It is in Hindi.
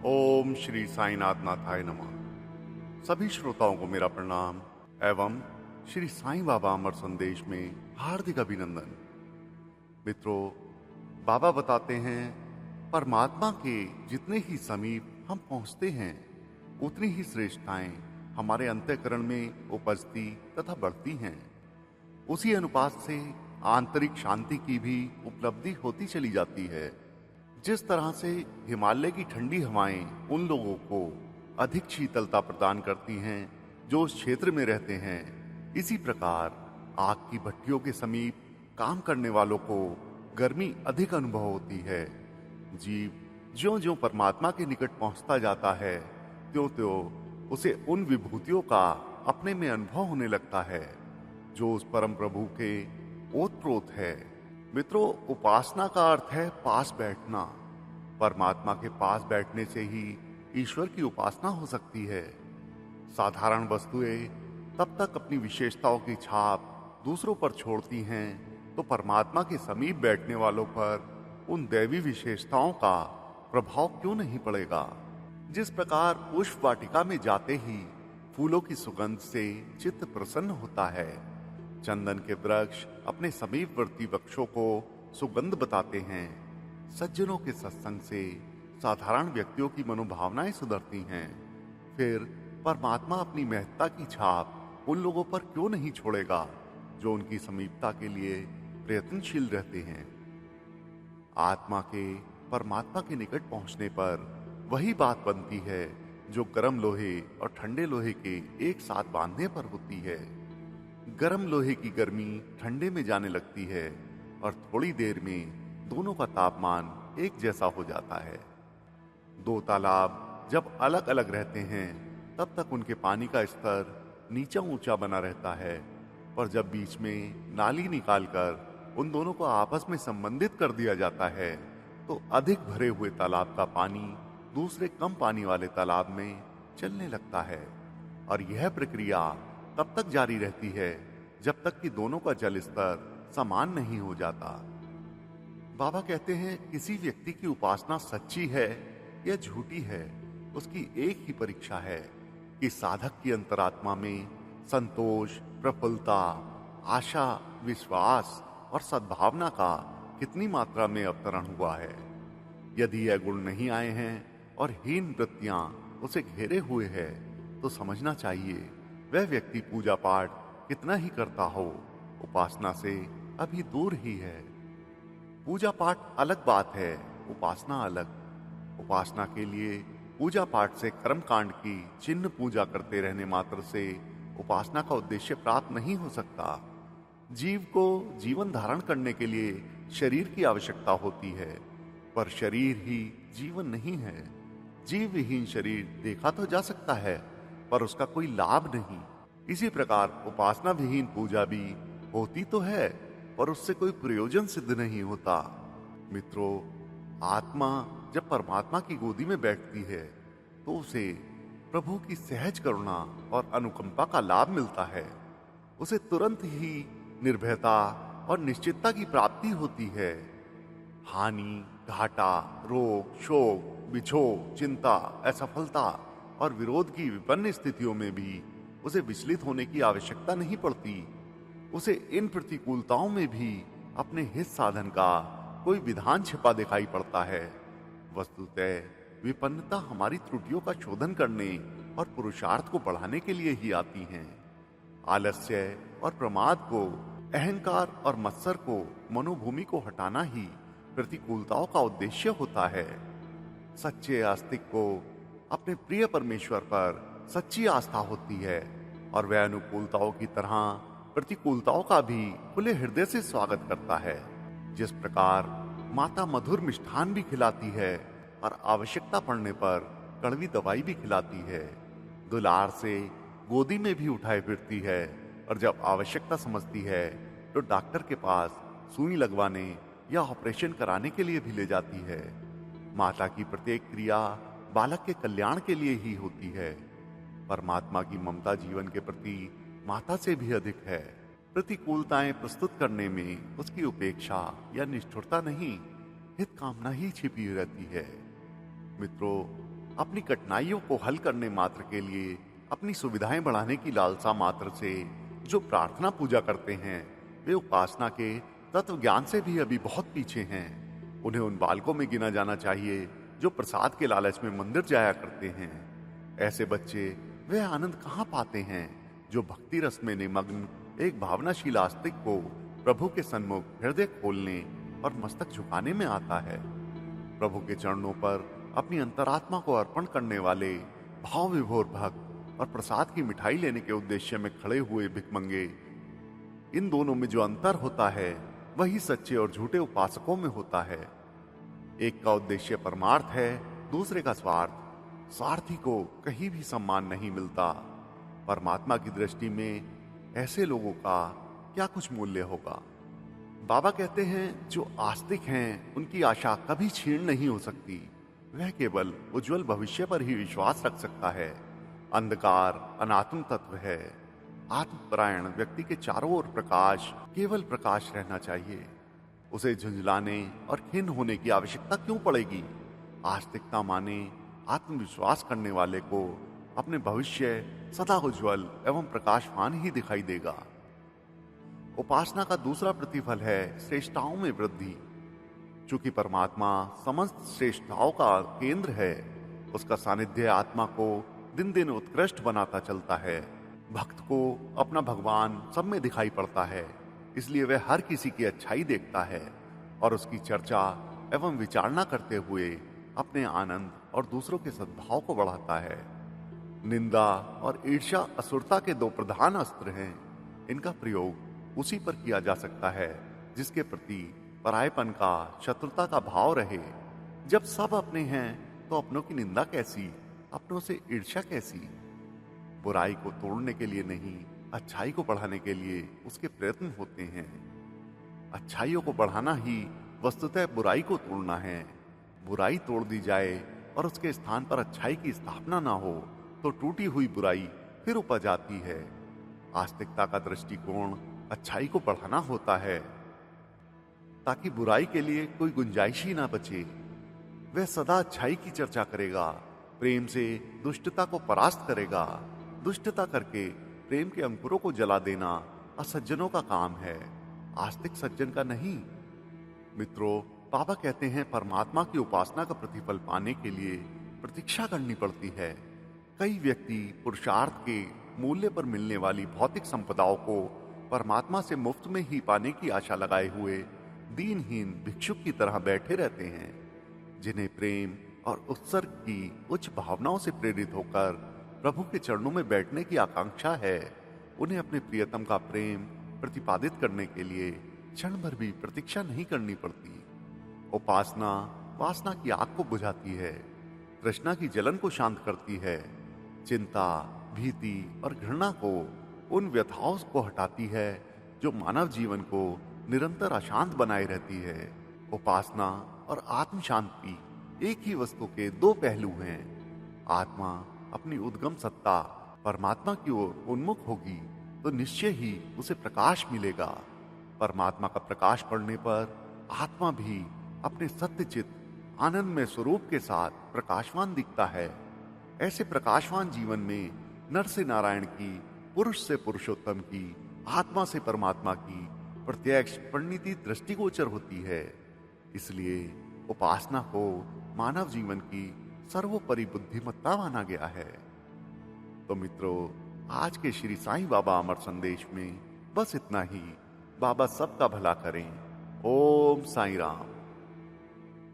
ओम श्री साईनाथ नाथाय नमः। सभी श्रोताओं को मेरा प्रणाम एवं श्री साईं बाबा अमर संदेश में हार्दिक अभिनंदन। मित्रों, बाबा बताते हैं परमात्मा के जितने ही समीप हम पहुंचते हैं उतनी ही श्रेष्ठताएं हमारे अंतःकरण में उपजती तथा बढ़ती हैं। उसी अनुपात से आंतरिक शांति की भी उपलब्धि होती चली जाती है। जिस तरह से हिमालय की ठंडी हवाएं उन लोगों को अधिक शीतलता प्रदान करती हैं जो उस क्षेत्र में रहते हैं, इसी प्रकार आग की भट्टियों के समीप काम करने वालों को गर्मी अधिक अनुभव होती है। जीव ज्यों-ज्यों परमात्मा के निकट पहुंचता जाता है, त्यों-त्यों उसे उन विभूतियों का अपने में अनुभव होने लगता है जो उस परम प्रभु के ओतप्रोत है। मित्रों, उपासना का अर्थ है पास बैठना। परमात्मा के पास बैठने से ही ईश्वर की उपासना हो सकती है। साधारण वस्तुएं तब तक अपनी विशेषताओं की छाप दूसरों पर छोड़ती हैं, तो परमात्मा के समीप बैठने वालों पर उन दैवी विशेषताओं का प्रभाव क्यों नहीं पड़ेगा। जिस प्रकार पुष्प वाटिका में जाते ही फूलों की सुगंध से चित्त प्रसन्न होता है, चंदन के वृक्ष अपने समीपवर्ती वृक्षों को सुगंध बताते हैं। सज्जनों के सत्संग से साधारण व्यक्तियों की मनोभावनाएं सुधरती हैं। फिर परमात्मा अपनी महत्ता की छाप उन लोगों पर क्यों नहीं छोड़ेगा जो उनकी समीपता के लिए प्रयत्नशील रहते हैं। आत्मा के परमात्मा के निकट पहुंचने पर वही बात बनती है जो गर्म लोहे और ठंडे लोहे के एक साथ बांधने पर होती है। गर्म लोहे की गर्मी ठंडे में जाने लगती है और थोड़ी देर में दोनों का तापमान एक जैसा हो जाता है। दो तालाब जब अलग अलग रहते हैं तब तक उनके पानी का स्तर नीचा ऊंचा बना रहता है, पर जब बीच में नाली निकालकर उन दोनों को आपस में संबंधित कर दिया जाता है तो अधिक भरे हुए तालाब का पानी दूसरे कम पानी वाले तालाब में चलने लगता है। और यह प्रक्रिया तब तक जारी रहती है जब तक कि दोनों का जल स्तर समान नहीं हो जाता। बाबा कहते हैं किसी व्यक्ति की उपासना सच्ची है या झूठी है, उसकी एक ही परीक्षा है कि साधक की अंतरात्मा में संतोष, प्रफुल्लता, आशा, विश्वास और सद्भावना का कितनी मात्रा में अवतरण हुआ है। यदि यह गुण नहीं आए हैं और हीन वृत्तियां उसे घेरे हुए है तो समझना चाहिए वह व्यक्ति पूजा पाठ कितना ही करता हो, उपासना से अभी दूर ही है। पूजा पाठ अलग बात है, उपासना अलग। उपासना के लिए पूजा पाठ से कर्मकांड की चिन्ह पूजा करते रहने मात्र से उपासना का उद्देश्य प्राप्त नहीं हो सकता। जीव को जीवन धारण करने के लिए शरीर की आवश्यकता होती है, पर शरीर ही जीवन नहीं है। जीव विहीन शरीर देखा तो जा सकता है, पर उसका कोई लाभ नहीं। इसी प्रकार उपासना विहीन पूजा भी होती तो है, पर उससे कोई प्रयोजन सिद्ध नहीं होता। मित्रों, आत्मा जब परमात्मा की गोदी में बैठती है तो उसे प्रभु की सहज करुणा और अनुकंपा का लाभ मिलता है। उसे तुरंत ही निर्भयता और निश्चितता की प्राप्ति होती है। हानि, घाटा, रोग, शोक, बिछोह, चिंता, असफलता और विरोध की विपन्न स्थितियों में भी उसे विचलित होने की आवश्यकता नहीं पड़ती। उसे इन प्रतिकूलताओं में भी अपने हित साधन का कोई विधान छिपा दिखाई पड़ता है। वस्तुतः विपन्नता हमारी त्रुटियों का शोधन करने और पुरुषार्थ को बढ़ाने के लिए ही आती हैं। आलस्य और प्रमाद को, अहंकार और मत्सर को, मनोभूमि को हटाना ही प्रतिकूलताओं का उद्देश्य होता है। सच्चे आस्तिक को अपने प्रिय परमेश्वर पर सच्ची आस्था होती है और वह अनुकूलताओं की तरह प्रतिकूलताओं का भी खुले हृदय से स्वागत करता है। जिस प्रकार माता मधुर मिष्ठान भी खिलाती है और आवश्यकता पड़ने पर कड़वी दवाई भी खिलाती है, दुलार से गोदी में भी उठाए फिरती है और जब आवश्यकता समझती है तो डॉक्टर के पास सुई लगवाने या ऑपरेशन कराने के लिए भी ले जाती है। माता की प्रत्येक क्रिया बालक के कल्याण के लिए ही होती है। परमात्मा की ममता जीवन के प्रति माता से भी अधिक है। प्रतिकूलताएं प्रस्तुत करने में उसकी उपेक्षा या निष्ठुरता नहीं, हित कामना ही छिपी रहती है। मित्रों, अपनी कठिनाइयों को हल करने मात्र के लिए, अपनी सुविधाएं बढ़ाने की लालसा मात्र से जो प्रार्थना पूजा करते हैं, वे उपासना के तत्व ज्ञान से भी अभी बहुत पीछे हैं। उन्हें उन बालकों में गिना जाना चाहिए जो प्रसाद के लालच में मंदिर जाया करते हैं। ऐसे बच्चे वे आनंद कहाँ पाते हैं जो भक्ति रस में निमग्न एक भावनाशील आस्तिक को प्रभु के सन्मुख हृदय खोलने और मस्तक झुकाने में आता है। प्रभु के चरणों पर अपनी अंतरात्मा को अर्पण करने वाले भाव विभोर भक्त और प्रसाद की मिठाई लेने के उद्देश्य में खड़े हुए भिखमंगे, इन दोनों में जो अंतर होता है वही सच्चे और झूठे उपासकों में होता है। एक का उद्देश्य परमार्थ है, दूसरे का स्वार्थ। स्वार्थी को कहीं भी सम्मान नहीं मिलता। परमात्मा की दृष्टि में ऐसे लोगों का क्या कुछ मूल्य होगा। बाबा कहते हैं जो आस्तिक हैं उनकी आशा कभी क्षीण नहीं हो सकती। वह केवल उज्जवल भविष्य पर ही विश्वास रख सकता है। अंधकार अनात्म तत्व है। आत्मपरायण व्यक्ति के चारों ओर प्रकाश, केवल प्रकाश रहना चाहिए। उसे झुंझलाने और खिन्न होने की आवश्यकता क्यों पड़ेगी। आस्तिकता माने आत्मविश्वास करने वाले को अपने भविष्य सदा उज्जवल एवं प्रकाशवान ही दिखाई देगा। उपासना का दूसरा प्रतिफल है श्रेष्ठताओं में वृद्धि। चूंकि परमात्मा समस्त श्रेष्ठताओं का केंद्र है, उसका सानिध्य आत्मा को दिन दिन उत्कृष्ट बनाता चलता है। भक्त को अपना भगवान सब में दिखाई पड़ता है, इसलिए वह हर किसी की अच्छाई देखता है और उसकी चर्चा एवं विचारणा करते हुए अपने आनंद और दूसरों के सद्भाव को बढ़ाता है। निंदा और ईर्ष्या असुरता के दो प्रधान अस्त्र हैं। इनका प्रयोग उसी पर किया जा सकता है जिसके प्रति परायपन का, शत्रुता का भाव रहे। जब सब अपने हैं तो अपनों की निंदा कैसी, अपनों से ईर्ष्या कैसी। बुराई को तोड़ने के लिए नहीं, अच्छाई को बढ़ाने के लिए उसके प्रयत्न होते हैं। अच्छाइयों को बढ़ाना ही वस्तुतः बुराई को तोड़ना है। बुराई तोड़ दी जाए और उसके स्थान पर अच्छाई की स्थापना ना हो तो टूटी हुई बुराई फिर उपज आती है। आस्तिकता का दृष्टिकोण अच्छाई को बढ़ाना होता है ताकि बुराई के लिए कोई गुंजाइश ही ना बचे। वह सदा अच्छाई की चर्चा करेगा, प्रेम से दुष्टता को परास्त करेगा। दुष्टता करके प्रेम के अंकुरों को जला देना असज्जनों का काम है, आस्तिक सज्जन का नहीं। मित्रों, बाबा कहते हैं परमात्मा की उपासना का प्रतिफल पाने के लिए प्रतीक्षा करनी पड़ती है। कई व्यक्ति पुरुषार्थ के मूल्य पर मिलने वाली भौतिक संपदाओं को परमात्मा से मुफ्त में ही पाने की आशा लगाए हुए दीनहीन भिक्षुक की तरह बैठे रहते हैं। जिन्हें प्रेम और उत्सर्ग की उच्च भावनाओं से प्रेरित होकर प्रभु के चरणों में बैठने की आकांक्षा है, उन्हें अपने प्रियतम का प्रेम प्रतिपादित करने के लिए क्षण भर भी प्रतीक्षा नहीं करनी पड़ती। उपासना वासना की आग को बुझाती है, तृष्णा की जलन को शांत करती है, चिंता, भीति और घृणा को, उन व्यथाओं को हटाती है जो मानव जीवन को निरंतर अशांत बनाए रहती है। उपासना और आत्म शांति एक ही वस्तु के दो पहलू हैं। आत्मा अपनी उद्गम सत्ता परमात्मा की ओर उन्मुख होगी तो निश्चय ही उसे प्रकाश मिलेगा। परमात्मा का प्रकाश पड़ने पर आत्मा भी अपने सत्यचित आनंदमय स्वरूप के साथ प्रकाशवान दिखता है। ऐसे प्रकाशवान जीवन में नर से नारायण की, पुरुष से पुरुषोत्तम की, आत्मा से परमात्मा की प्रत्यक्ष परिणति दृष्टिगोचर होती है। इसलिए उपासना को मानव जीवन की सर्वोपरि बुद्धिमत्ता माना गया है। तो मित्रों, आज के श्री साईं बाबा अमर संदेश में बस इतना ही। बाबा सबका भला करें। ओम साईं राम।